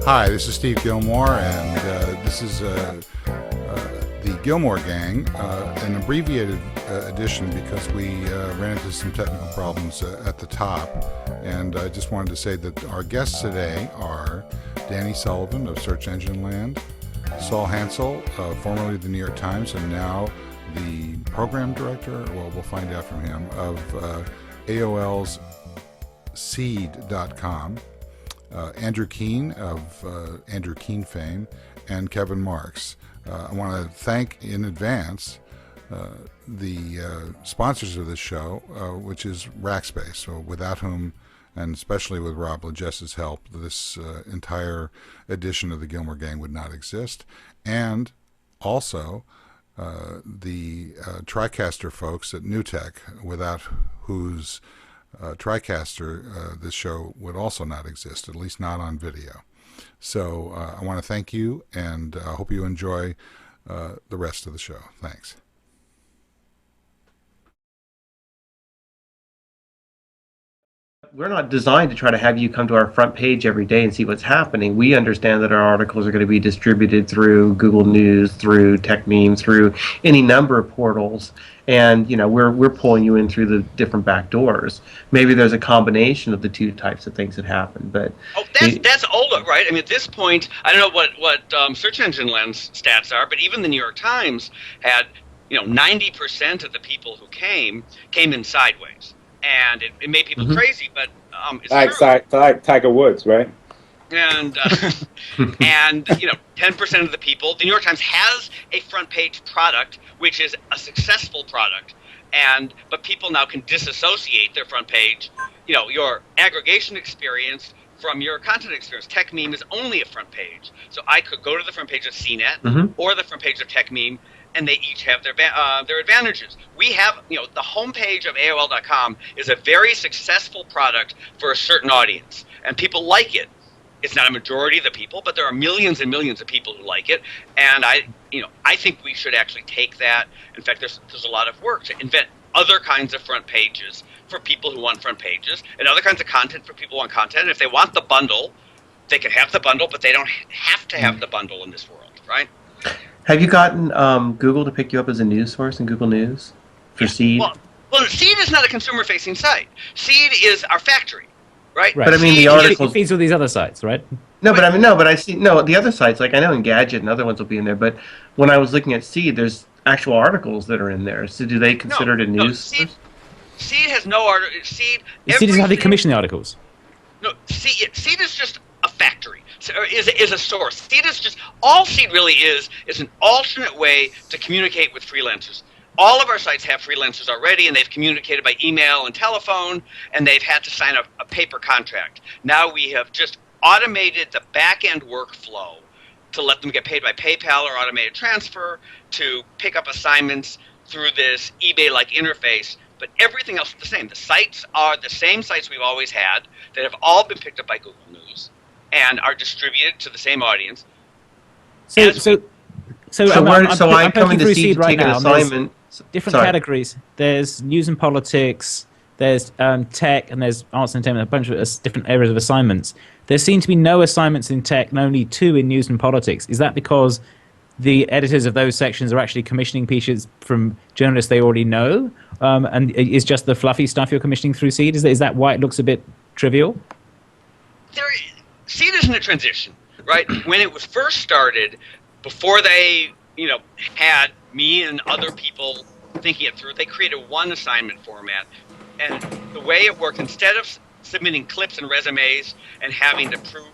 Hi, this is Steve Gilmore, and this is the Gilmore Gang, an abbreviated edition because we ran into some technical problems at the top. And I just wanted to say that our guests today are Danny Sullivan of Search Engine Land, Saul Hansel, formerly of the New York Times and now the program director, well, we'll find out from him, of AOL's Seed.com. Andrew Keen of Andrew Keen fame, and Kevin Marks. I want to thank in advance the sponsors of this show, which is Rackspace, so without whom, and especially with Rob Legess's help, this entire edition of the Gilmore Gang would not exist. And also the TriCaster folks at NewTek, without whose TriCaster, this show would also not exist, at least not on video. So I want to thank you, and I hope you enjoy the rest of the show. Thanks. We're not designed to try to have you come to our front page every day and see what's happening. We understand that our articles are going to be distributed through Google News, through TechMeme, through any number of portals, and we're pulling you in through the different back doors. Maybe there's a combination of the two types of things that happen, but that's older, right? I mean, at this point, I don't know what Search Engine Lens stats are, but even the New York Times had 90% of the people who came in sideways. And it made people crazy, but it's like Tiger Woods, right? And and 10% of the people, the New York Times has a front page product, which is a successful product, but people now can disassociate their front page, your aggregation experience from your content experience. TechMeme is only a front page, so I could go to the front page of CNET or the front page of TechMeme, and they each have their advantages. We have, the homepage of AOL.com is a very successful product for a certain audience, and people like it. It's not a majority of the people, but there are millions and millions of people who like it, and I think we should actually take that. In fact, there's a lot of work to invent other kinds of front pages for people who want front pages, and other kinds of content for people who want content. And if they want the bundle, they can have the bundle, but they don't have to have the bundle in this world, right? Have you gotten Google to pick you up as a news source in Google News for Seed? Well, Seed is not a consumer-facing site. Seed is our factory, right? But I mean, the articles feeds all these other sites, right? No, but I see the other sites. Like I know Engadget and other ones will be in there. But when I was looking at Seed, there's actual articles that are in there. So do they consider it a news source? Seed has no article. Seed doesn't have to commission the articles. No, Seed is just a factory. Is a source. Seed is just all Seed really is an alternate way to communicate with freelancers. All of our sites have freelancers already, and they've communicated by email and telephone, and they've had to sign a paper contract. Now we have just automated the back-end workflow to let them get paid by PayPal or automated transfer, to pick up assignments through this eBay-like interface. But everything else is the same. The sites are the same sites we've always had that have all been picked up by Google News and are distributed to the same audience. So I'm coming to Seed right now. Assignment. Different categories. There's news and politics. There's tech, and there's arts and entertainment. A bunch of different areas of assignments. There seem to be no assignments in tech, and only 2 in news and politics. Is that because the editors of those sections are actually commissioning pieces from journalists they already know, and is just the fluffy stuff you're commissioning through Seed? Is that why it looks a bit trivial? Seed is in a transition, right? When it was first started, before they, had me and other people thinking it through, they created one assignment format. And the way it worked, instead of submitting clips and resumes and having to prove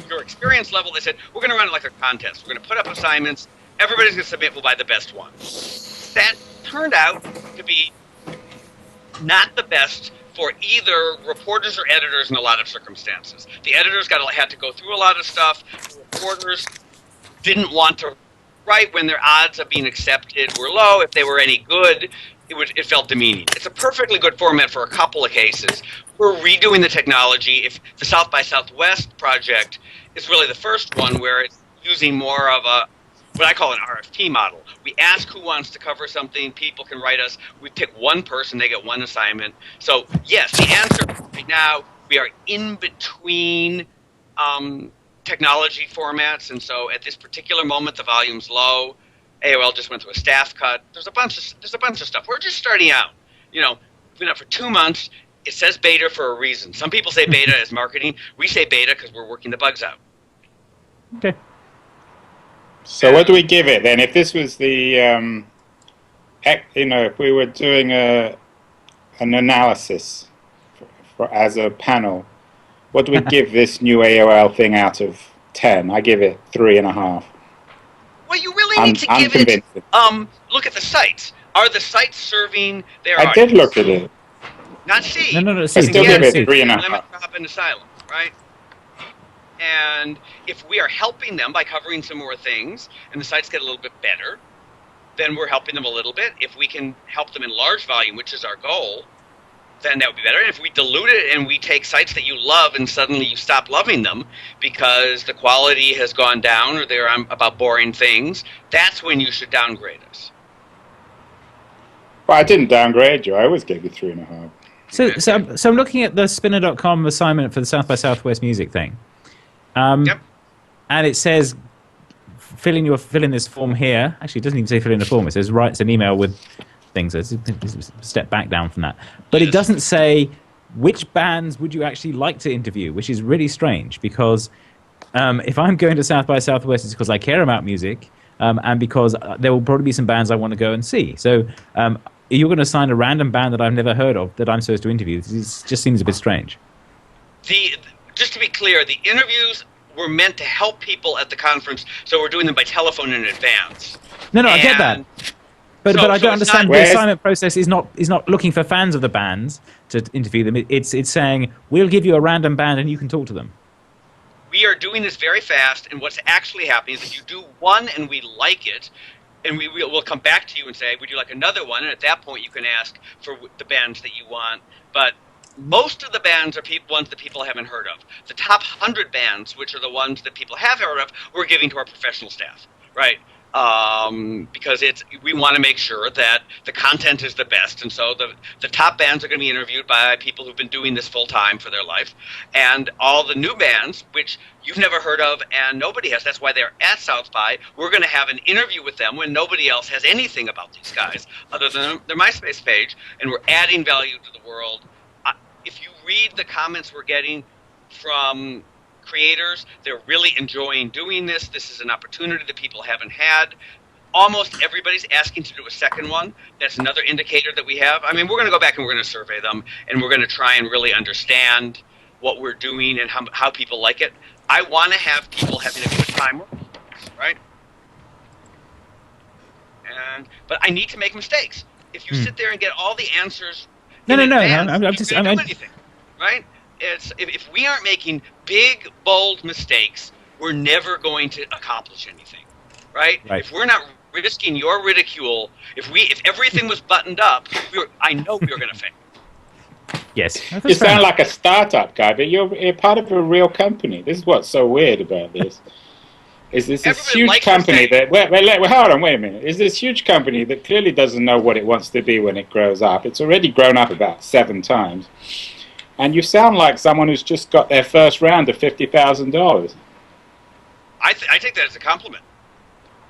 your experience level, they said, we're going to run it like a contest. We're going to put up assignments. Everybody's going to submit. We'll buy the best one. That turned out to be not the best for either reporters or editors in a lot of circumstances. The editors had to go through a lot of stuff. The reporters didn't want to write when their odds of being accepted were low. If they were any good, it felt demeaning. It's a perfectly good format for a couple of cases. We're redoing the technology. If the South by Southwest project is really the first one where it's using more of what I call an RFP model. We ask who wants to cover something. People can write us. We pick one person. They get one assignment. So, yes, the answer right now, we are in between technology formats, and so at this particular moment the volume's low. AOL just went through a staff cut. There's a bunch of stuff. We're just starting out. You know, we've been up for 2 months. It says beta for a reason. Some people say beta as marketing. We say beta because we're working the bugs out. Okay. So what do we give it then? If this was the, if we were doing an analysis as a panel, what do we give this new AOL thing out of 10? I give it 3.5. Well, you really need to give it. Look at the sites. Are the sites serving their audience? I did look at it. Not C. No. I still give it 3.5. Lemon drop into silence, right? And if we are helping them by covering some more things, and the sites get a little bit better, then we're helping them a little bit. If we can help them in large volume, which is our goal, then that would be better. And if we dilute it and we take sites that you love and suddenly you stop loving them because the quality has gone down or they're about boring things, that's when you should downgrade us. Well, I didn't downgrade you. I always gave you 3.5. So I'm looking at the spinner.com assignment for the South by Southwest music thing. Yep. And it says fill in this form here. Actually, it doesn't even say fill in the form. It says write an email with things. It's a step back down from that. But it doesn't say which bands would you actually like to interview, which is really strange because if I'm going to South by Southwest, it's because I care about music and because there will probably be some bands I want to go and see. So you're going to assign a random band that I've never heard of that I'm supposed to interview. This just seems a bit strange. Just to be clear, the interviews were meant to help people at the conference, so we're doing them by telephone in advance. No, I get that. But I don't understand. The assignment process is not looking for fans of the bands to interview them. It's saying we'll give you a random band and you can talk to them. We are doing this very fast, and what's actually happening is if you do one and we like it, and we'll come back to you and say, would you like another one? And at that point, you can ask for the bands that you want. But most of the bands are ones that people haven't heard of. The top 100 bands, which are the ones that people have heard of, we're giving to our professional staff, right? Because we want to make sure that the content is the best, and so the top bands are going to be interviewed by people who've been doing this full time for their life, and all the new bands, which you've never heard of and nobody has, that's why they're at South by, we're going to have an interview with them when nobody else has anything about these guys other than their MySpace page, and we're adding value to the world. If you read the comments we're getting from creators, they're really enjoying doing this. This is an opportunity that people haven't had. Almost everybody's asking to do a second one. That's another indicator that we have. I mean, we're going to go back and we're going to survey them, and we're going to try and really understand what we're doing and how people like it. I want to have people having a good time, right? But I need to make mistakes. If you sit there and get all the answers, No. I'm just do anything, right? If we aren't making big, bold mistakes, we're never going to accomplish anything, right? If we're not risking your ridicule, if everything was buttoned up, I know we were going to fail. Yes. You sound like a startup guy, but you're part of a real company. This is what's so weird about this. Is this huge company that... hold on, wait a minute. Is this huge company that clearly doesn't know what it wants to be when it grows up? It's already grown up about 7 times. And you sound like someone who's just got their first round of $50,000. I take that as a compliment.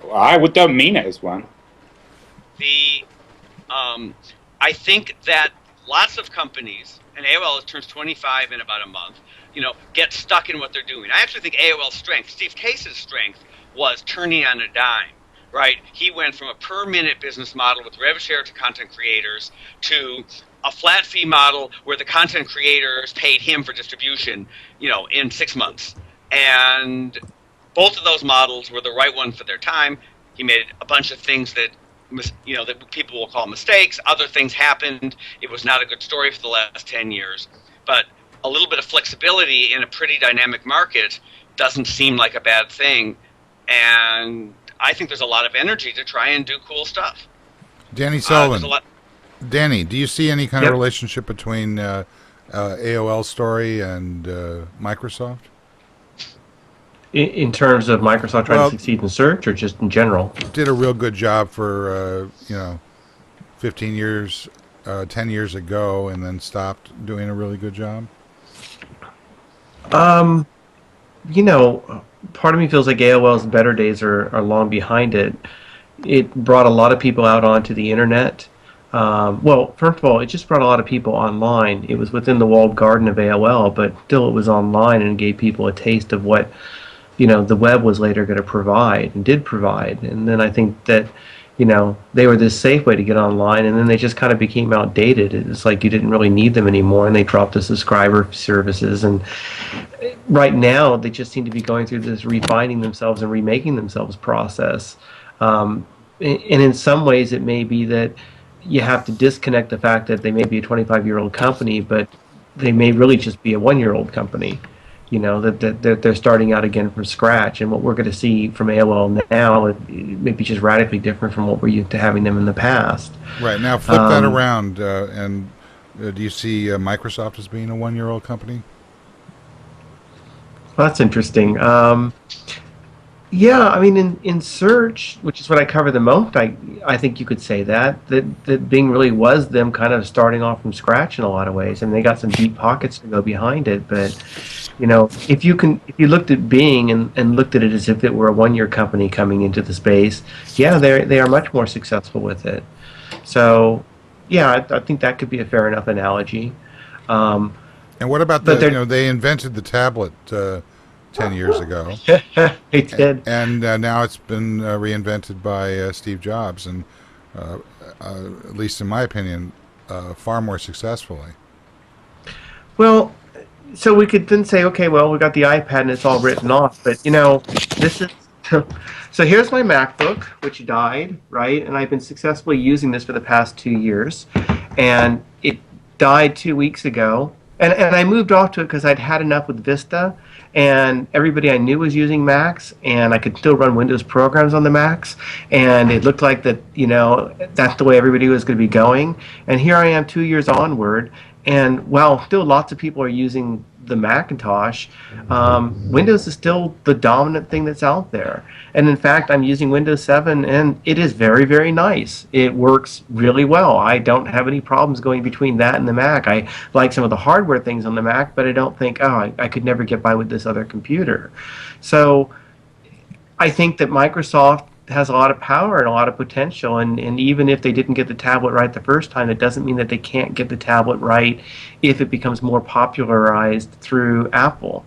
Well, I don't mean it as one. I think that lots of companies, and AOL turns 25 in about a month, get stuck in what they're doing. I actually think AOL's strength, Steve Case's strength, was turning on a dime, right? He went from a per-minute business model with rev share to content creators to a flat fee model where the content creators paid him for distribution, in 6 months. And both of those models were the right one for their time. He made a bunch of things that people will call mistakes. Other things happened. It was not a good story for the last 10 years. But a little bit of flexibility in a pretty dynamic market doesn't seem like a bad thing. And I think there's a lot of energy to try and do cool stuff. Danny Sullivan. Danny, do you see any kind of relationship between AOL story and Microsoft? In terms of Microsoft trying to succeed in search, or just in general? Did a real good job for 15 years, 10 years ago, and then stopped doing a really good job. part of me feels like AOL's better days are long behind it. It brought a lot of people out onto the internet. Well, first of all, it just brought a lot of people online. It was within the walled garden of AOL, but still it was online and gave people a taste of what, the web was later going to provide and did provide. And then I think that, they were this safe way to get online, and then they just kind of became outdated. It's like you didn't really need them anymore, and they dropped the subscriber services. And right now, they just seem to be going through this refining themselves and remaking themselves process. And in some ways, it may be that you have to disconnect the fact that they may be a 25-year-old company, but they may really just be a 1-year-old company. That they're starting out again from scratch. And what we're going to see from AOL now, it may be just radically different from what we're used to having them in the past. Right. Now, flip that around, and do you see Microsoft as being a 1-year-old company? Well, that's interesting. Yeah, I mean, in search, which is what I cover the most, I think you could say that Bing really was them kind of starting off from scratch in a lot of ways. I mean, they got some deep pockets to go behind it, but if you looked at Bing and looked at it as if it were a 1-year company coming into the space, yeah, they are much more successful with it. So, yeah, I think that could be a fair enough analogy. And what about they invented the tablet 10 years ago. They did. And now it's been reinvented by Steve Jobs, and at least in my opinion, far more successfully. Well, so we could then say, okay, well, we got the iPad and it's all written off, but this is so here's my MacBook, which died, right? And I've been successfully using this for the past 2 years, and it died 2 weeks ago, and I moved off to it because I'd had enough with Vista, and everybody I knew was using Macs, and I could still run Windows programs on the Macs, and it looked like that, that's the way everybody was going to be going. And here I am 2 years onward, and while still lots of people are using the Macintosh, Windows is still the dominant thing that's out there. And in fact, I'm using Windows 7, and it is very, very nice. It works really well. I don't have any problems going between that and the Mac. I like some of the hardware things on the Mac, but I don't think, I could never get by with this other computer. So I think that Microsoft has a lot of power and a lot of potential, and even if they didn't get the tablet right the first time, it doesn't mean that they can't get the tablet right if it becomes more popularized through Apple.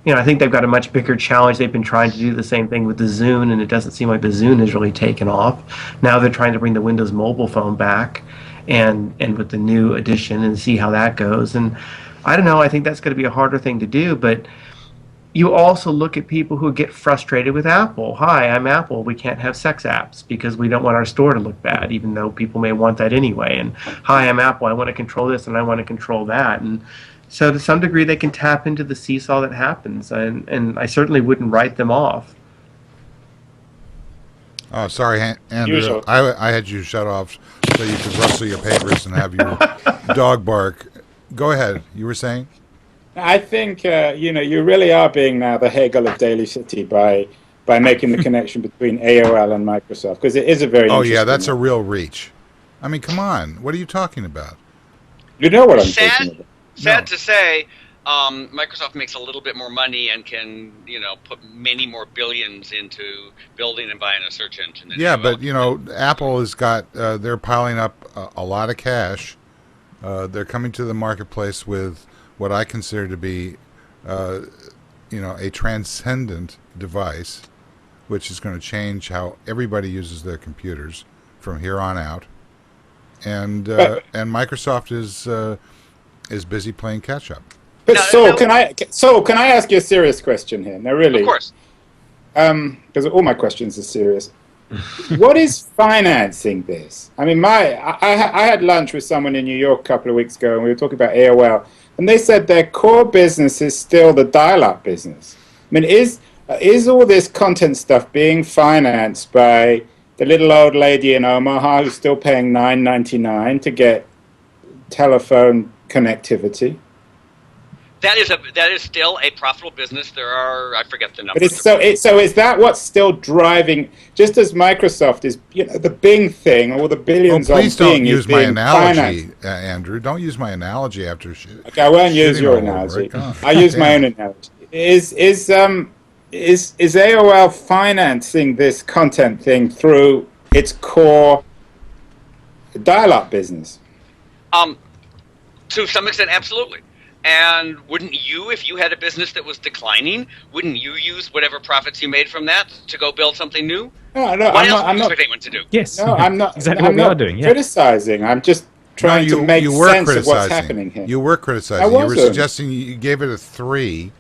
I think they've got a much bigger challenge. They've been trying to do the same thing with the Zune, and it doesn't seem like the Zune has really taken off. Now they're trying to bring the Windows mobile phone back and with the new edition and see how that goes. And I don't know, I think that's going to be a harder thing to do, but you also look at people who get frustrated with Apple. Hi, I'm Apple. We can't have sex apps because we don't want our store to look bad, even though people may want that anyway. And hi, I'm Apple. I want to control this and I want to control that. And so to some degree, they can tap into the seesaw that happens. And I certainly wouldn't write them off. Oh, sorry, Andrew. I had you shut off so you could rustle your papers and have your dog bark. Go ahead. You were saying? I think you really are being now the Hegel of Daily City by making the connection between AOL and Microsoft, because it is a very that's a real reach. I mean, come on, what are you talking about? You know what I'm talking about. Sad to say, Microsoft makes a little bit more money and can put many more billions into building and buying a search engine. Yeah, but Apple has got they're piling up a lot of cash. They're coming to the marketplace with what I consider to be, a transcendent device, which is going to change how everybody uses their computers from here on out. And Microsoft is busy playing catch up. But can I ask you a serious question here? Now, really, of course, because all my questions are serious. What is financing this? I mean, I had lunch with someone in New York a couple of weeks ago, and we were talking about AOL. And they said their core business is still the dial-up business. I mean, is all this content stuff being financed by the little old lady in Omaha who's still paying $9.99 to get telephone connectivity? That is still a profitable business. There are, I forget the number. But so is that what's still driving? Just as Microsoft is, the Bing thing, all the billions on Bing is being financed. Please don't use my analogy, Andrew. Don't use my analogy after Okay, I won't use your analogy. I'll use my own analogy. Is is AOL financing this content thing through its core dial-up business? To some extent, absolutely. And wouldn't you, if you had a business that was declining, wouldn't you use whatever profits you made from that to go build something new? No, What else I'm would you not. expect anyone to do? Yes. No, I'm not. Exactly I'm what we not are doing. Yeah. criticizing. I'm just trying to make sense of what's happening here. You were criticizing. I You were wasn't. suggesting you gave it a 3.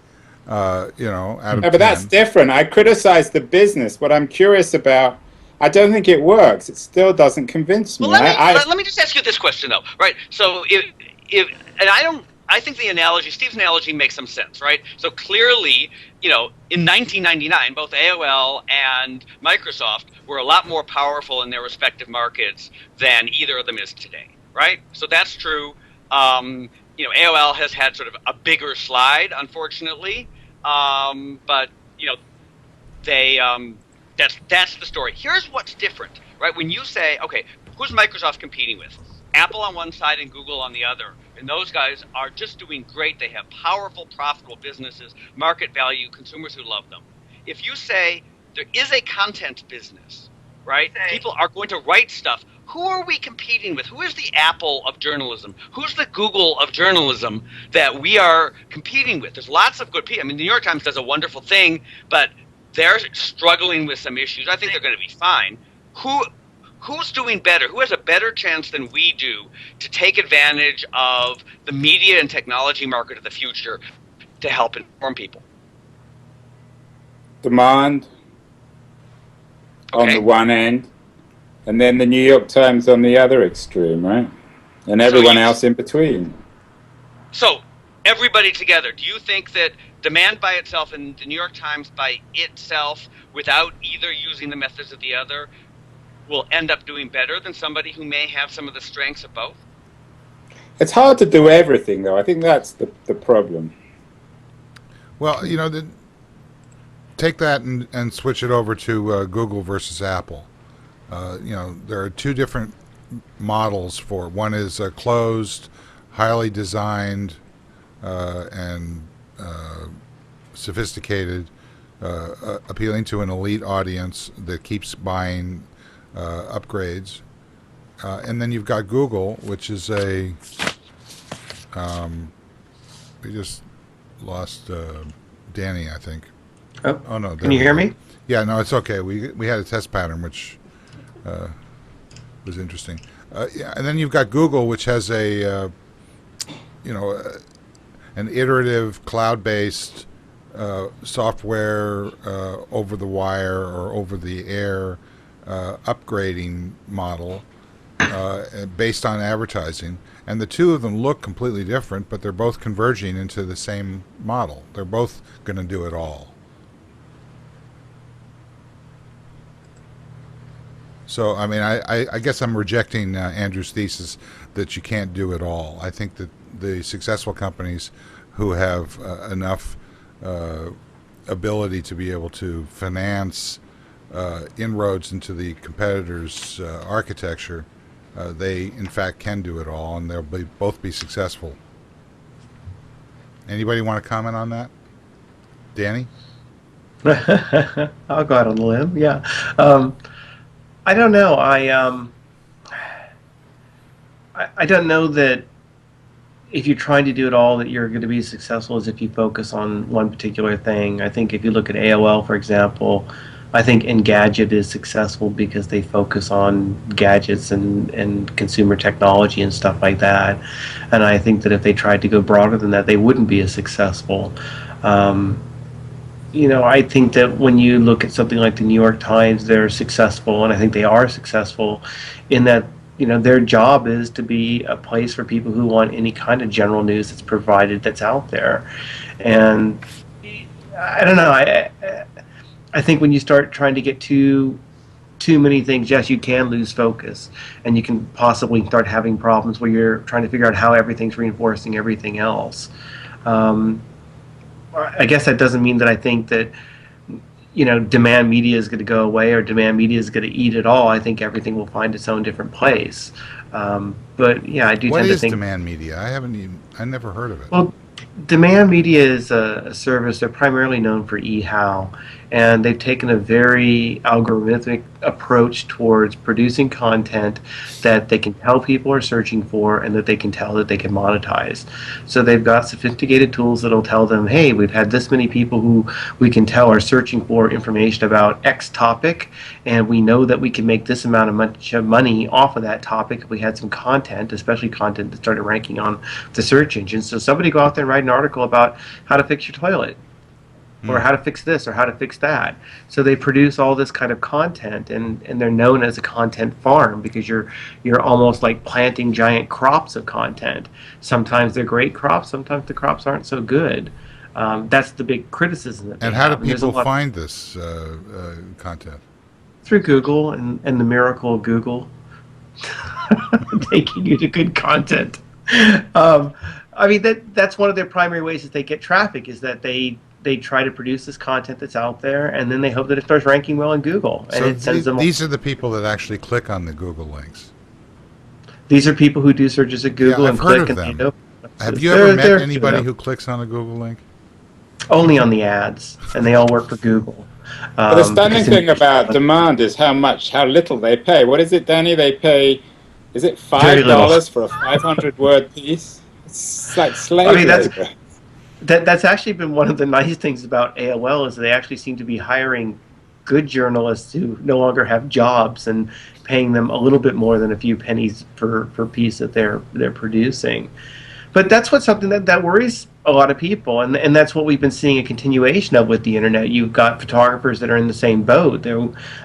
Out of No, 10. but that's different. I criticize the business. What I'm curious about, I don't think it works. It still doesn't convince me. Well, let me just ask you this question, though. Right? So, I think the analogy, Steve's analogy, makes some sense, right? So clearly, in 1999, both AOL and Microsoft were a lot more powerful in their respective markets than either of them is today, right? So that's true. AOL has had sort of a bigger slide, unfortunately, but they that's the story. Here's what's different, right? When you say, okay, who's Microsoft competing with? Apple on one side and Google on the other. And those guys are just doing great. They have powerful, profitable businesses, market value, consumers who love them. If you say there is a content business, right? People are going to write stuff. Who are we competing with? Who is the Apple of journalism? Who's the Google of journalism that we are competing with? There's lots of good people. I mean, the New York Times does a wonderful thing, but they're struggling with some issues. I think they're going to be fine. Who's doing better? Who has a better chance than we do to take advantage of the media and technology market of the future to help inform people? Demand on Okay. the one end, and then the New York Times on the other extreme, right? And everyone else in between. So, everybody together, do you think that demand by itself and the New York Times by itself, without either using the methods of the other, will end up doing better than somebody who may have some of the strengths of both? It's hard to do everything, though. I think that's the problem. Well, take that and switch it over to Google versus Apple. There are two different models for it. One is closed, highly designed, and sophisticated, appealing to an elite audience that keeps buying upgrades. And then you've got Google, which is we just lost Danny, I think. Oh no! Can you hear me? Yeah, no, it's okay. We had a test pattern, which was interesting. And then you've got Google, which has an iterative cloud-based software over the wire or over the air upgrading model based on advertising. And the two of them look completely different, but they're both converging into the same model. They're both going to do it all. So, I mean, I guess I'm rejecting Andrew's thesis that you can't do it all. I think that the successful companies who have enough ability to be able to finance inroads into the competitors' architecture, they, in fact, can do it all, and they'll both be successful. Anybody want to comment on that? Danny? I'll go out on a limb. Yeah. I don't know. I don't know that if you're trying to do it all, that you're going to be successful as if you focus on one particular thing. I think if you look at AOL, for example, I think Engadget is successful because they focus on gadgets and consumer technology and stuff like that. And I think that if they tried to go broader than that, they wouldn't be as successful. I think that when you look at something like the New York Times, they're successful, and I think they are successful in that, their job is to be a place for people who want any kind of general news that's provided that's out there. And I don't know, I think when you start trying to get too many things, yes, you can lose focus, and you can possibly start having problems where you're trying to figure out how everything's reinforcing everything else. I guess that doesn't mean that I think that demand media is going to go away or demand media is going to eat it all. I think everything will find its own different place. But yeah, I do What tend to is think. demand media? I never heard of it. Well, Demand Media is a service. They're primarily known for eHow, and they've taken a very algorithmic approach towards producing content that they can tell people are searching for and that they can tell that they can monetize. So they've got sophisticated tools that'll tell them, hey, we've had this many people who we can tell are searching for information about X topic, and we know that we can make this amount of money off of that topic if we had some content, especially content that started ranking on the search engine. So somebody go out there and write an article about how to fix your toilet, or how to fix this, or how to fix that. So they produce all this kind of content, and they're known as a content farm because you're almost like planting giant crops of content. Sometimes they're great crops, sometimes the crops aren't so good. That's the big criticism that they And how do have. And there's a people lot find this content? through Google and the miracle of Google taking you to good content. I mean that's one of their primary ways that they get traffic is that they try to produce this content that's out there, and then they hope that it starts ranking well in Google, and So it sends them. these are the people that actually click on the Google links. These are people who do searches at Google Yeah, and I've heard click, of and them. they Have you ever met they're- anybody who clicks on a Google link? only on the ads, and they all work for Google. But the stunning Because thing about demand is how little they pay. What is it, Danny? They pay, is it Very little. $5 for a 500-word piece? It's like slave I mean, that's- labor. That's actually been one of the nice things about AOL is they actually seem to be hiring good journalists who no longer have jobs and paying them a little bit more than a few pennies per piece that they're producing. But that's something that worries a lot of people, and that's what we've been seeing a continuation of with the internet. You've got photographers that are in the same boat.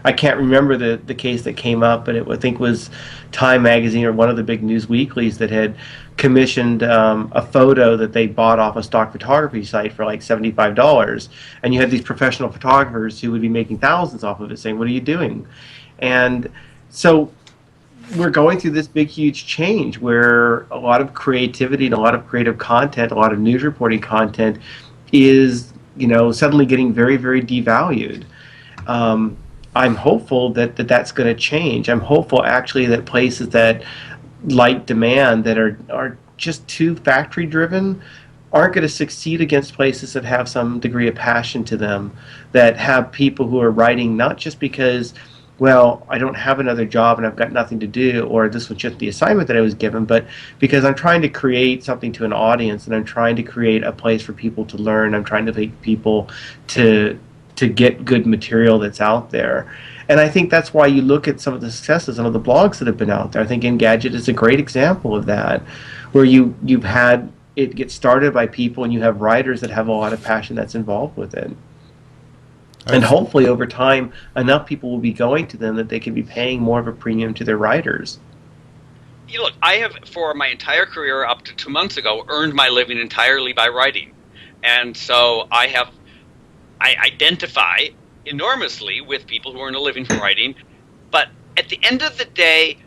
I can't remember the case that came up, but I think was Time Magazine or one of the big news weeklies that had commissioned a photo that they bought off a stock photography site for like $75, and you had these professional photographers who would be making thousands off of it saying, "What are you doing?" And so we're going through this big, huge change where a lot of creativity and a lot of creative content, a lot of news reporting content is, suddenly getting very, very devalued. I'm hopeful that's going to change. I'm hopeful actually that places that like demand that are just too factory driven aren't going to succeed against places that have some degree of passion to them, that have people who are writing not just because, well, I don't have another job and I've got nothing to do, or this was just the assignment that I was given, but because I'm trying to create something to an audience and I'm trying to create a place for people to learn. I'm trying to take people to get good material that's out there. And I think that's why you look at some of the successes, some of the blogs that have been out there. I think Engadget is a great example of that, where you've had it get started by people and you have writers that have a lot of passion that's involved with it. And hopefully over time, enough people will be going to them that they can be paying more of a premium to their writers. Look, I have, for my entire career up to 2 months ago, earned my living entirely by writing. And so I identify enormously with people who earn a living from writing. But at the end of the day,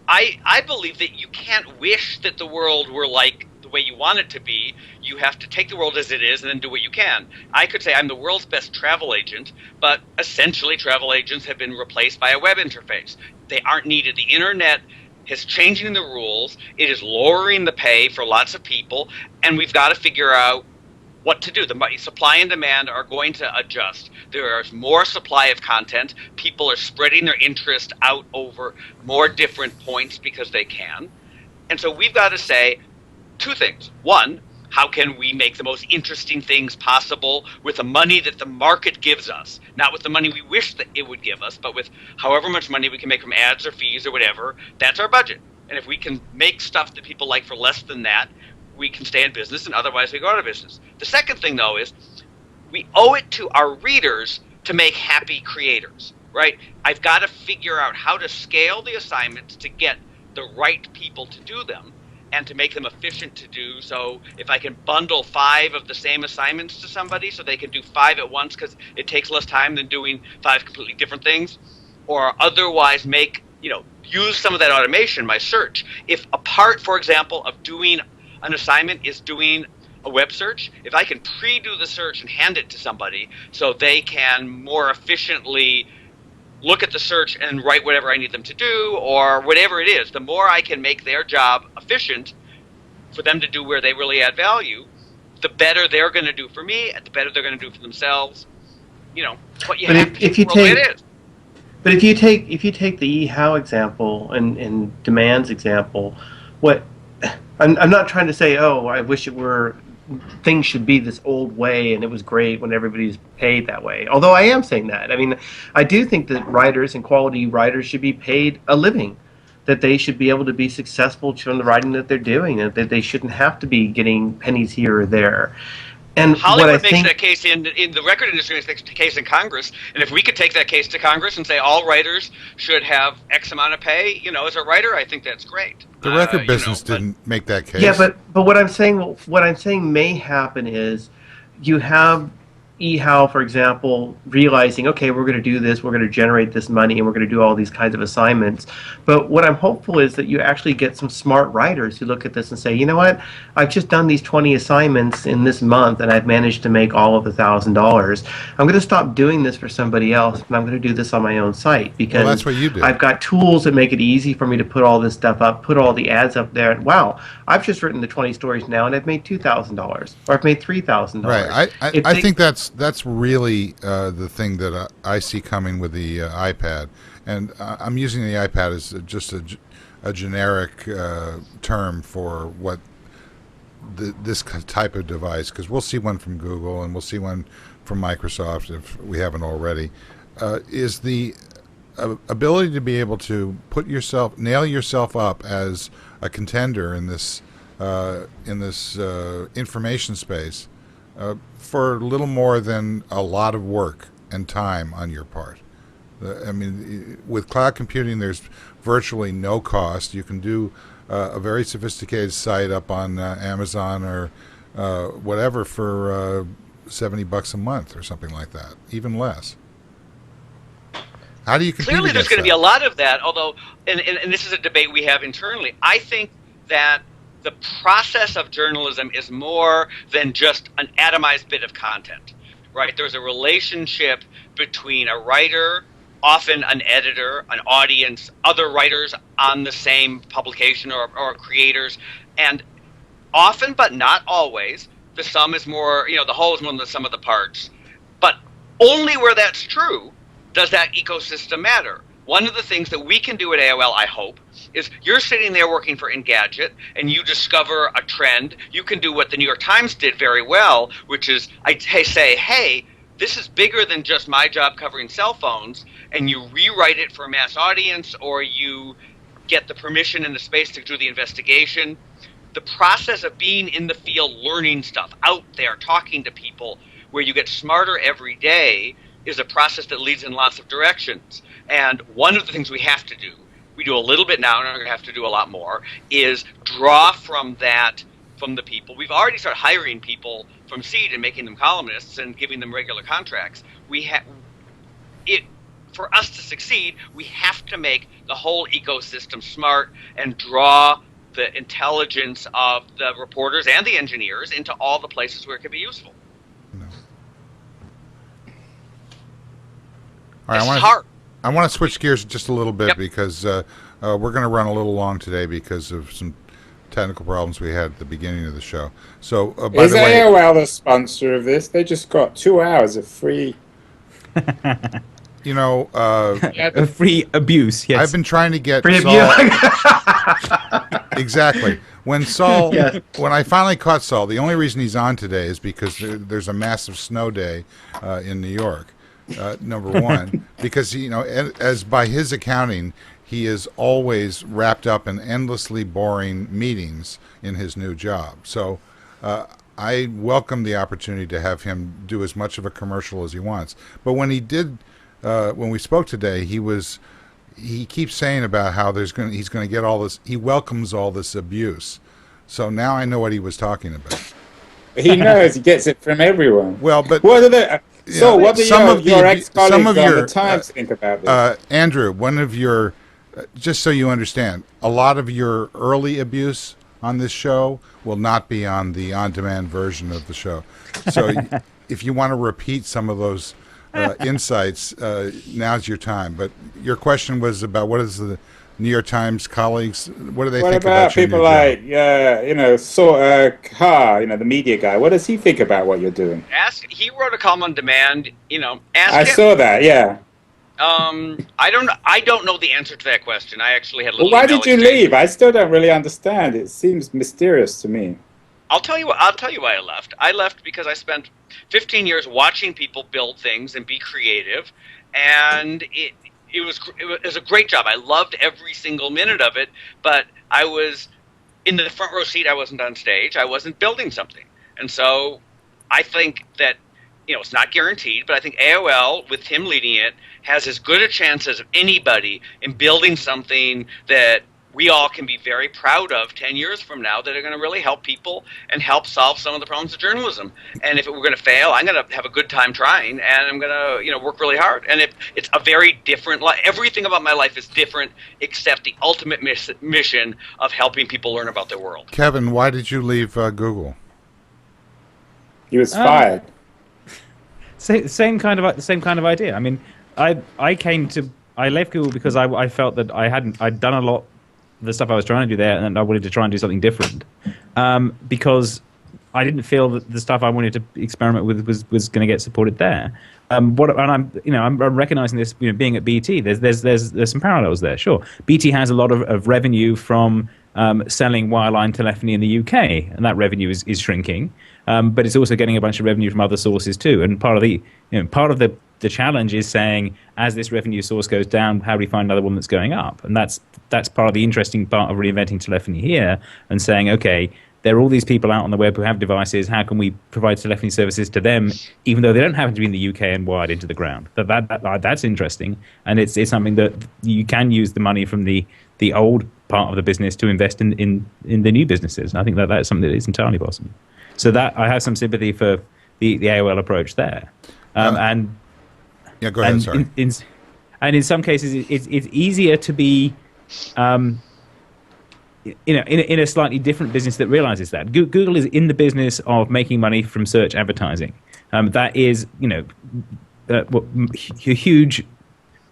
I believe that you can't wish that the world were like the way you want it to be. You have to take the world as it is and then do what you can. I could say I'm the world's best travel agent, but essentially travel agents have been replaced by a web interface. They aren't needed. The internet is changing the rules. It is lowering the pay for lots of people, and we've got to figure out what to do. The supply and demand are going to adjust. There is more supply of content. People are spreading their interest out over more different points because they can. And so we've got to say two things. One, how can we make the most interesting things possible with the money that the market gives us? Not with the money we wish that it would give us, but with however much money we can make from ads or fees or whatever. That's our budget. And if we can make stuff that people like for less than that, we can stay in business, and otherwise we go out of business. The second thing, though, is we owe it to our readers to make happy creators, right? I've got to figure out how to scale the assignments to get the right people to do them and to make them efficient to do. So if I can bundle 5 of the same assignments to somebody so they can do 5 at once because it takes less time than doing 5 completely different things, or otherwise use some of that automation, my search. If a part, for example, of doing an assignment is doing a web search, if I can pre-do the search and hand it to somebody so they can more efficiently look at the search and write whatever I need them to do or whatever it is, the more I can make their job efficient for them to do where they really add value, the better they're going to do for me, and the better they're going to do for themselves. But you But have to if you take the world the way take it is. But if you take the eHow example and demands example, what I'm not trying to say, oh, I wish it were things should be this old way and it was great when everybody's paid that way. Although I am saying that. I mean, I do think that writers and quality writers should be paid a living, that they should be able to be successful from the writing that they're doing, and that they shouldn't have to be getting pennies here or there. And Hollywood what I makes think, that case in the record industry makes that case in Congress, and if we could take that case to Congress and say all writers should have X amount of pay, as a writer, I think that's great. The record business didn't make that case. yeah, but what I'm saying may happen is you have eHow, for example, realizing, okay, we're going to do this, we're going to generate this money, and we're going to do all these kinds of assignments. But what I'm hopeful is that you actually get some smart writers who look at this and say, you know what, I've just done these 20 assignments in this month, and I've managed to make all of $1,000. I'm going to stop doing this for somebody else, and I'm going to do this on my own site, because that's what you do. I've got tools that make it easy for me to put all this stuff up, put all the ads up there, and wow, I've just written the 20 stories now, and I've made $2,000, or I've made $3,000. Right. I think that's really the thing that I see coming with the iPad, and I'm using the iPad as just a generic term for what this type of device, because we'll see one from Google and we'll see one from Microsoft if we haven't already, is the ability to be able to nail yourself up as a contender in this information space. For little more than a lot of work and time on your part. I mean, with cloud computing, there's virtually no cost. You can do a very sophisticated site up on Amazon or whatever for $70 a month or something like that, even less. How do you compete? Clearly, there's against going to be that? a lot of that. Although, and this is a debate we have internally. I think that the process of journalism is more than just an atomized bit of content, right? There's a relationship between a writer, often an editor, an audience, other writers on the same publication or creators, and often, but not always, the sum is more, the whole is more than the sum of the parts. But only where that's true does that ecosystem matter. One of the things that we can do at AOL, I hope, is you're sitting there working for Engadget and you discover a trend. You can do what the New York Times did very well, which is say, hey, this is bigger than just my job covering cell phones, and you rewrite it for a mass audience, or you get the permission and the space to do the investigation. The process of being in the field, learning stuff, out there, talking to people, where you get smarter every day, is a process that leads in lots of directions. And one of the things we have to do, we do a little bit now and we're going to have to do a lot more, is draw from that, from the people. We've already started hiring people from Seed and making them columnists and giving them regular contracts. For us to succeed, we have to make the whole ecosystem smart and draw the intelligence of the reporters and the engineers into all the places where it can be useful. No. All right, It's hard. I want to switch gears just a little bit Yep. because we're going to run a little long today because of some technical problems we had at the beginning of the show. So, by Is the way, AOL the sponsor of this? They just got 2 hours of free. A free abuse, yes. I've been trying to get Free Saul. abuse. Exactly. When Saul, Yes. when I finally caught Saul, the only reason he's on today is because there's a massive snow day in New York. Number one, because as by his accounting, he is always wrapped up in endlessly boring meetings in his new job. So I welcome the opportunity to have him do as much of a commercial as he wants. But when he did, when we spoke today, he keeps saying about how he's going to get all this. He welcomes all this abuse. So now I know what he was talking about. He knows he gets it from everyone. Well, but What are the so? What do your ex-colleagues some of on your the Times think about this? Andrew, one of your, just so you understand, a lot of your early abuse on this show will not be on the on-demand version of the show. So if you want to repeat some of those insights, now's your time. But your question was about what is New York Times colleagues? What do they What think about about your people new like, Sort Carr, the media guy? What does he think about what you're doing? He wrote a column on demand. Ask I him. saw that, yeah. I don't know the answer to that question. I actually had a Well, little. why did you leave? I still don't really understand. It seems mysterious to me. I'll tell you why I left. I left because I spent 15 years watching people build things and be creative, and it was a great job. I loved every single minute of it, but I was in the front row seat. I wasn't on stage. I wasn't building something, and so I think that it's not guaranteed, but I think AOL, with him leading it, has as good a chance as anybody in building something that we all can be very proud of 10 years from now, that are going to really help people and help solve some of the problems of journalism. And if we're going to fail, I'm going to have a good time trying, and I'm going to work really hard. And it's a very different life. Everything about my life is different except the ultimate mission of helping people learn about their world. Kevin, why did you leave Google? He was fired. Same kind of idea. I mean, I left Google because I felt that I'd done a lot of the stuff I was trying to do there, and I wanted to try and do something different. Because I didn't feel that the stuff I wanted to experiment with was going to get supported there. I'm recognizing this, being at BT. There's some parallels there. Sure, BT has a lot of revenue from selling wireline telephony in the UK, and that revenue is shrinking. But it's also getting a bunch of revenue from other sources too. And part of the challenge is saying, as this revenue source goes down, how do we find another one that's going up? And that's part of the interesting part of reinventing telephony here, and saying, okay, there are all these people out on the web who have devices. How can we provide telephony services to them, even though they don't happen to be in the UK and wired into the ground? That's interesting, and it's something that you can use the money from the old part of the business to invest in the new businesses. And I think that's something that is entirely possible. So that I have some sympathy for the AOL approach there, and yeah, go ahead. Sorry. And in some cases, it's easier to be, in a slightly different business that realizes that Google is in the business of making money from search advertising. That is, a huge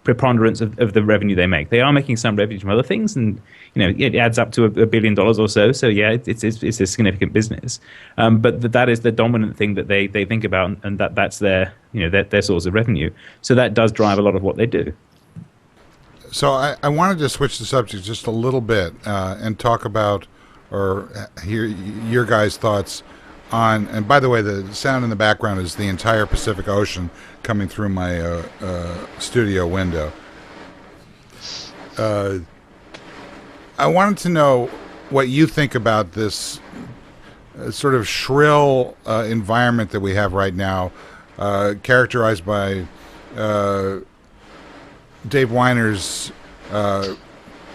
preponderance of the revenue they make. They are making some revenue from other things, and it adds up to $1 billion or so. So yeah, it's a significant business. But that is the dominant thing that they think about, and that's their their source of revenue. So that does drive a lot of what they do. So I wanted to switch the subject just a little bit and talk about, or hear your guys' thoughts on. And by the way, the sound in the background is the entire Pacific Ocean coming through my studio window. I wanted to know what you think about this sort of shrill environment that we have right now, characterized by Dave Weiner's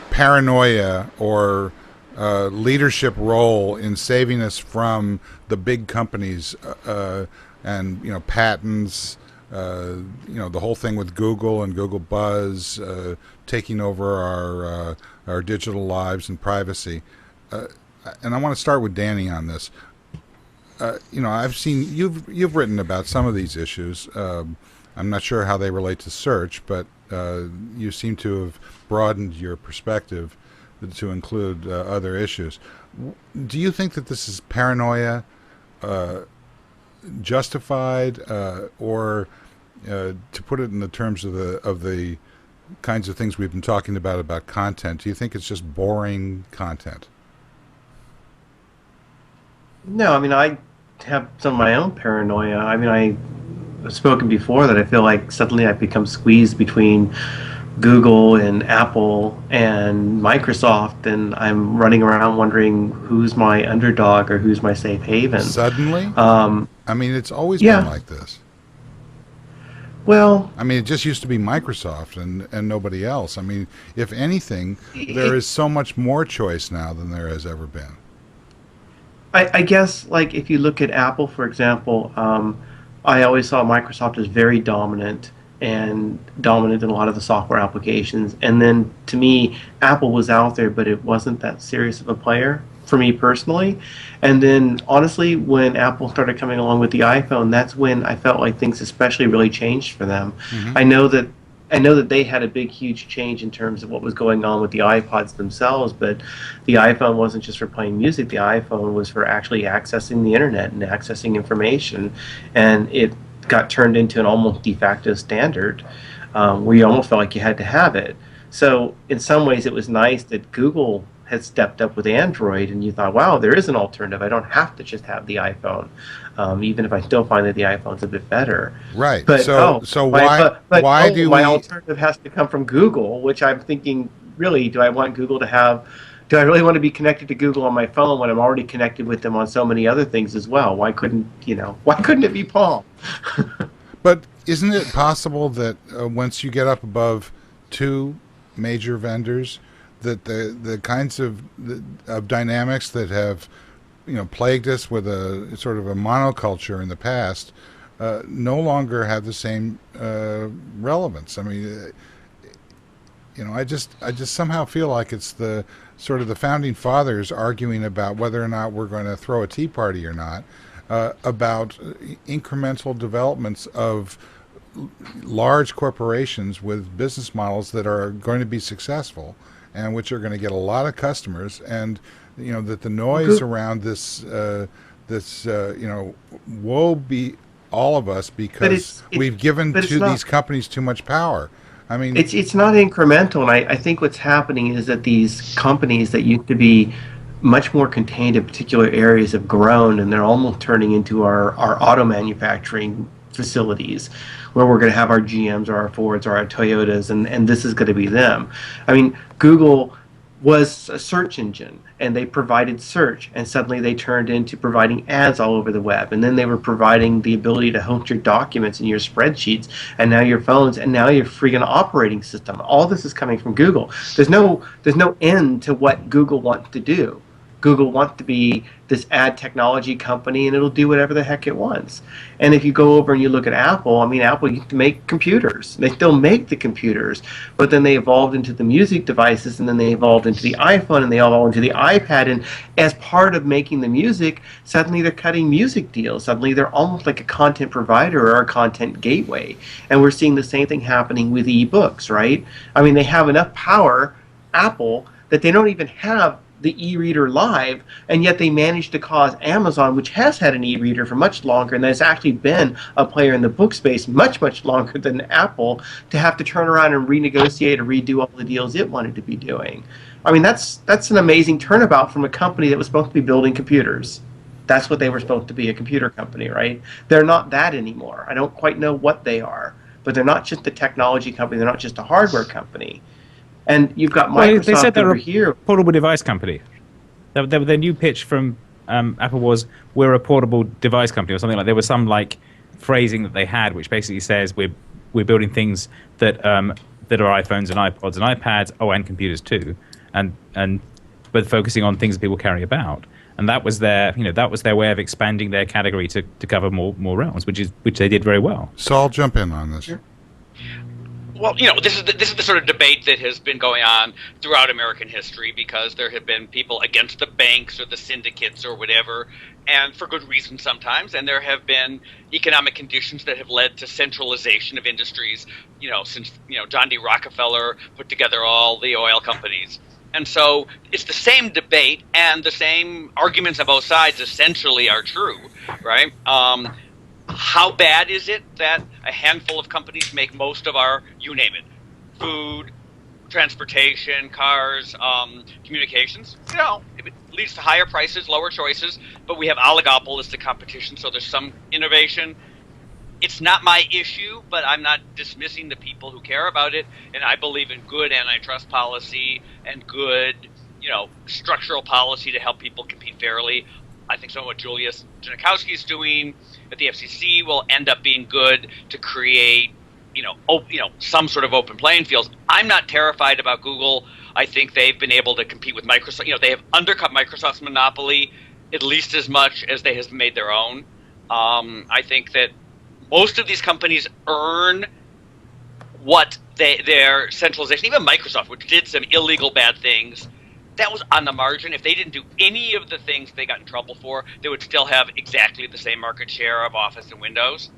paranoia or leadership role in saving us from the big companies and patents. The whole thing with Google and Google Buzz taking over our digital lives and privacy. And I want to start with Danny on this. I've seen you've written about some of these issues. I'm not sure how they relate to search, but you seem to have broadened your perspective to include other issues. Do you think that this is paranoia, justified, or to put it in the terms of the kinds of things we've been talking about content? Do you think it's just boring content? No, I mean, I have some of my own paranoia. I mean, I've spoken before that I feel like suddenly I've become squeezed between Google and Apple and Microsoft, and I'm running around wondering who's my underdog or who's my safe haven. Suddenly? I mean, it's always been like this. Well, I mean, it just used to be Microsoft and nobody else. I mean, if anything, there is so much more choice now than there has ever been. I guess, like, if you look at Apple, for example, I always saw Microsoft as very dominant in a lot of the software applications. And then, to me, Apple was out there, but it wasn't that serious of a player for me personally. And then, honestly, when Apple started coming along with the iPhone, that's when I felt like things especially really changed for them. Mm-hmm. I know that I know that they had a big, huge change in terms of what was going on with the iPods themselves, but the iPhone wasn't just for playing music. The iPhone was for actually accessing the internet and accessing information, and it got turned into an almost de facto standard where you almost felt like you had to have it. So in some ways, it was nice that Google had stepped up with Android, and you thought, wow, there is an alternative. I don't have to just have the iPhone, even if I still find that the iPhone's a bit better. Right. But Why do my we? alternative has to come from Google, which I'm thinking, really, do I want Google to have? Do I really want to be connected to Google on my phone when I'm already connected with them on so many other things as well? Why couldn't Why couldn't it be Palm? But isn't it possible that once you get up above two major vendors, that the kinds of dynamics that have plagued us with a sort of a monoculture in the past no longer have the same relevance? I mean, I just somehow feel like it's the sort of the founding fathers arguing about whether or not we're going to throw a tea party or not, about incremental developments of large corporations with business models that are going to be successful and which are going to get a lot of customers, and that the noise around this woe be all of us because we've given to these companies too much power. I mean, it's not incremental, and I think what's happening is that these companies that used to be much more contained in particular areas have grown, and they're almost turning into our auto manufacturing facilities, where we're going to have our GMs or our Fords or our Toyotas, and this is going to be them. I mean, Google was a search engine, and they provided search, and suddenly they turned into providing ads all over the web, and then they were providing the ability to host your documents and your spreadsheets, and now your phones, and now your freaking operating system. All this is coming from Google. There's no end to what Google wants to do. Google wants to be this ad technology company, and it'll do whatever the heck it wants. And if you go over and you look at Apple, I mean, Apple used to make computers. They still make the computers, but then they evolved into the music devices, and then they evolved into the iPhone, and they evolved into the iPad. And as part of making the music, suddenly they're cutting music deals. Suddenly they're almost like a content provider or a content gateway. And we're seeing the same thing happening with ebooks, right? I mean, they have enough power, Apple, that they don't even have the e-reader live, and yet they managed to cause Amazon, which has had an e-reader for much longer and has actually been a player in the book space much, much longer than Apple, to have to turn around and renegotiate or redo all the deals it wanted to be doing. I mean, that's an amazing turnabout from a company that was supposed to be building computers. That's what they were supposed to be, a computer company, right? They're not that anymore. I don't quite know what they are, but they're not just a technology company. They're not just a hardware company. And you've got Microsoft they said they're over a here. portable device company. Their new pitch from Apple was, "We're a portable device company," or something like. There was some phrasing that they had, which basically says we're building things that are iPhones and iPods and iPads, and computers too, but focusing on things that people carry about. And that was their way of expanding their category to cover more realms, which they did very well. Saul, jump in on this. Sure. Well, this is the sort of debate that has been going on throughout American history, because there have been people against the banks or the syndicates or whatever, and for good reason sometimes. And there have been economic conditions that have led to centralization of industries, since John D. Rockefeller put together all the oil companies. And so it's the same debate, and the same arguments on both sides essentially are true, right? How bad is it that a handful of companies make most of our, you name it, food, transportation, cars, communications? It leads to higher prices, lower choices, but we have oligopolistic competition, so there's some innovation. It's not my issue, but I'm not dismissing the people who care about it, and I believe in good antitrust policy and good, structural policy to help people compete fairly. I think some of what Julius Janikowski is doing at the FCC will end up being good to create, some sort of open playing fields. I'm not terrified about Google. I think they've been able to compete with Microsoft. They have undercut Microsoft's monopoly at least as much as they have made their own. I think that most of these companies earn what their centralization, even Microsoft, which did some illegal bad things, that was on the margin. If they didn't do any of the things they got in trouble for, they would still have exactly the same market share of Office and Windows.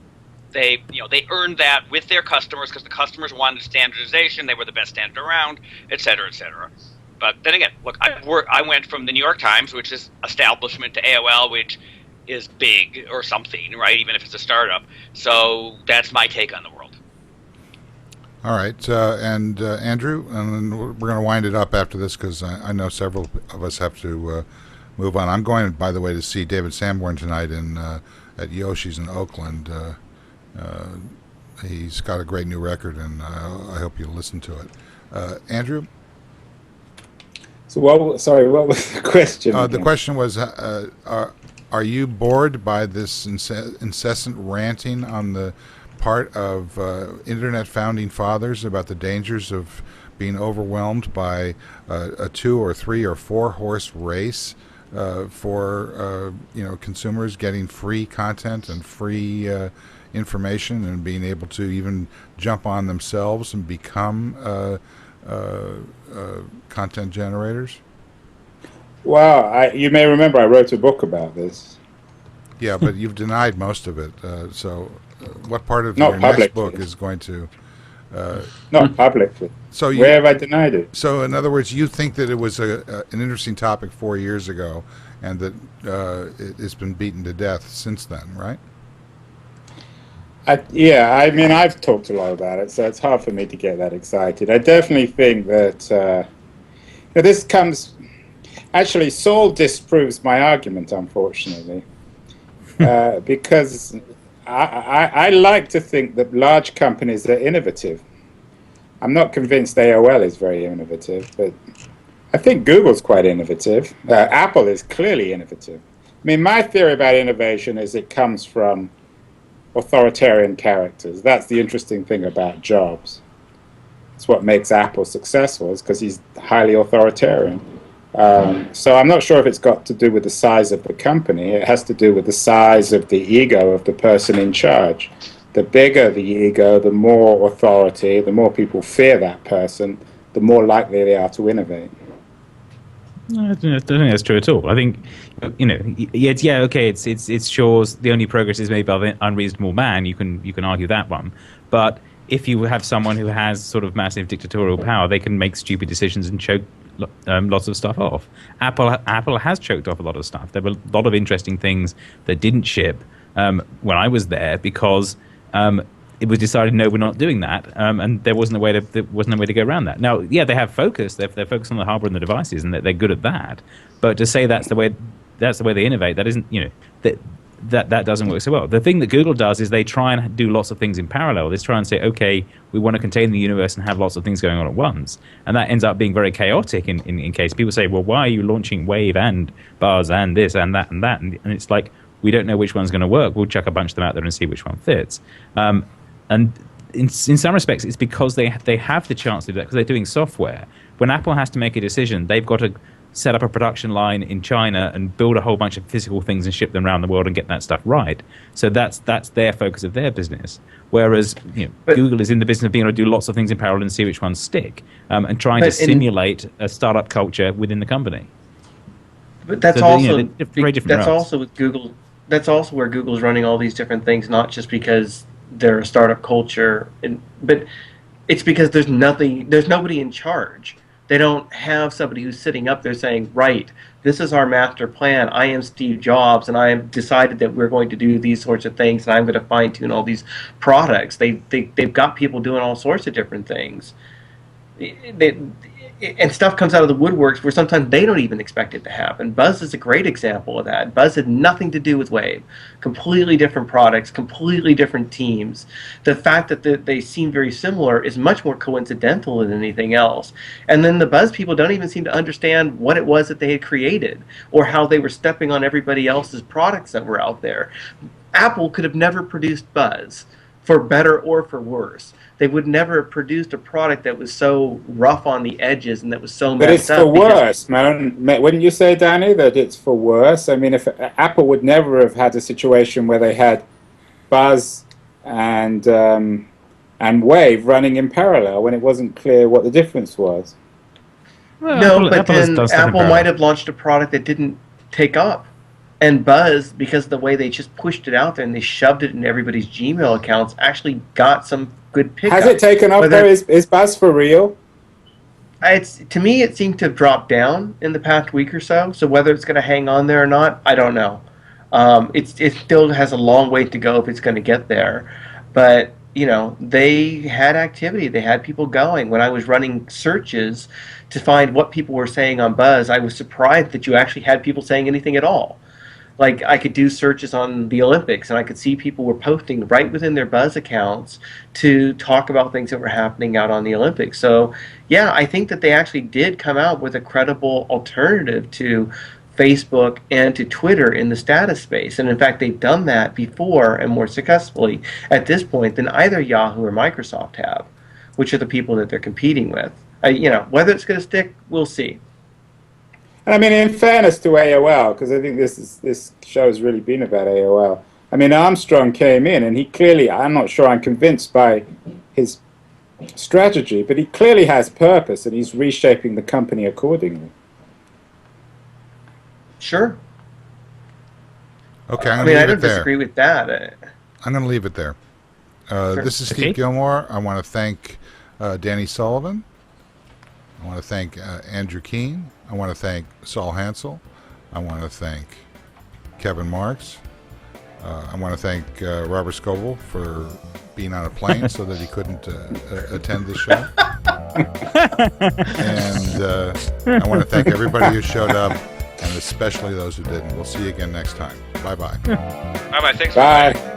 They earned that with their customers because the customers wanted standardization. They were the best standard around, et cetera, et cetera. But then again, look, I went from the New York Times, which is establishment, to AOL, which is big or something, right? Even if it's a startup. So that's my take on the world. All right, and Andrew, and then we're going to wind it up after this because I know several of us have to move on. I'm going, by the way, to see David Sanborn tonight at Yoshi's in Oakland. He's got a great new record, and I hope you listen to it. Andrew? So, what was the question? The question was, are you bored by this incessant ranting on the part of Internet founding fathers about the dangers of being overwhelmed by a 2 or 3 or 4 horse race for consumers getting free content and free information and being able to even jump on themselves and become content generators? Well, you may remember I wrote a book about this. Yeah, but you've denied most of it. So what part of Not your next publicly. book is going to... Not publicly. So where have I denied it? So in other words, you think that it was an interesting topic 4 years ago and that it's been beaten to death since then, right? I've talked a lot about it, so it's hard for me to get that excited. I definitely think that this comes... Actually, Saul disproves my argument, unfortunately, because I like to think that large companies are innovative. I'm not convinced AOL is very innovative, but I think Google's quite innovative. Apple is clearly innovative. I mean, my theory about innovation is it comes from authoritarian characters. That's the interesting thing about Jobs. It's what makes Apple successful, is because he's highly authoritarian. So I'm not sure if it's got to do with the size of the company. It has to do with the size of the ego of the person in charge. The bigger the ego, the more authority, the more people fear that person, the more likely they are to innovate. No, I don't think that's true at all. I think, it's Shaw's the only progress is made by the unreasonable man. You can argue that one, but if you have someone who has sort of massive dictatorial power, they can make stupid decisions and choke lots of stuff off. Apple has choked off a lot of stuff. There were a lot of interesting things that didn't ship when I was there because it was decided, no, we're not doing that, and there wasn't a way to go around that. Now, yeah, they have focus. They're focused on the hardware and the devices, and they're good at that. But to say that's the way they innovate, that isn't, that doesn't work so well. The thing that Google does is they try and do lots of things in parallel. They try and say, okay, we want to contain the universe and have lots of things going on at once. And that ends up being very chaotic in case people say, well, why are you launching Wave and Buzz and this and that and that? And it's like, we don't know which one's going to work. We'll chuck a bunch of them out there and see which one fits. And in some respects, it's because they have the chance to do that because they're doing software. When Apple has to make a decision, they've got to set up a production line in China and build a whole bunch of physical things and ship them around the world and get that stuff right. So that's their focus of their business. Whereas Google is in the business of being able to do lots of things in parallel and see which ones stick, and trying to simulate a startup culture within the company. But that's so also very different that's routes. also with Google. That's also where Google's running all these different things, not just because they're a startup culture, but it's because there's nobody in charge. They don't have somebody who's sitting up there saying, right, this is our master plan. I am Steve Jobs, and I have decided that we're going to do these sorts of things, and I'm going to fine-tune all these products. They've got people doing all sorts of different things. And stuff comes out of the woodworks where sometimes they don't even expect it to happen. Buzz is a great example of that. Buzz had nothing to do with Wave. Completely different products, completely different teams. The fact that they seem very similar is much more coincidental than anything else. And then the Buzz people don't even seem to understand what it was that they had created or how they were stepping on everybody else's products that were out there. Apple could have never produced Buzz, for better or for worse. They would never have produced a product that was so rough on the edges and that was so messed up. But it's for worse, man. Wouldn't you say, Danny, that it's for worse? I mean, if Apple would never have had a situation where they had Buzz and Wave running in parallel when it wasn't clear what the difference was. Well, no, but then Apple might have launched a product that didn't take up. And Buzz, because of the way they just pushed it out there and they shoved it in everybody's Gmail accounts, actually got some good pickup. Has it taken off though? Is Buzz for real? To me, it seemed to have dropped down in the past week or so. So whether it's going to hang on there or not, I don't know. It still has a long way to go if it's going to get there. But, you know, they had activity. They had people going. When I was running searches to find what people were saying on Buzz, I was surprised that you actually had people saying anything at all. Like, I could do searches on the Olympics, and I could see people were posting right within their Buzz accounts to talk about things that were happening out on the Olympics. So, yeah, I think that they actually did come out with a credible alternative to Facebook and to Twitter in the status space. And in fact, they've done that before and more successfully at this point than either Yahoo or Microsoft have, which are the people that they're competing with. You know, whether it's going to stick, we'll see. I mean, in fairness to AOL, because I think this show has really been about AOL. I mean, Armstrong came in, and he clearly, I'm not sure I'm convinced by his strategy, but he clearly has purpose, and he's reshaping the company accordingly. Sure. Okay, I mean, I don't disagree with that. I'm going to leave it there. Sure. This is Steve Gilmore. I want to thank Danny Sullivan. I want to thank Andrew Keene. I want to thank Saul Hansel. I want to thank Kevin Marks. I want to thank Robert Scoble for being on a plane so that he couldn't attend the show. And I want to thank everybody who showed up, and especially those who didn't. We'll see you again next time. Bye-bye. Bye-bye. Thanks. Bye.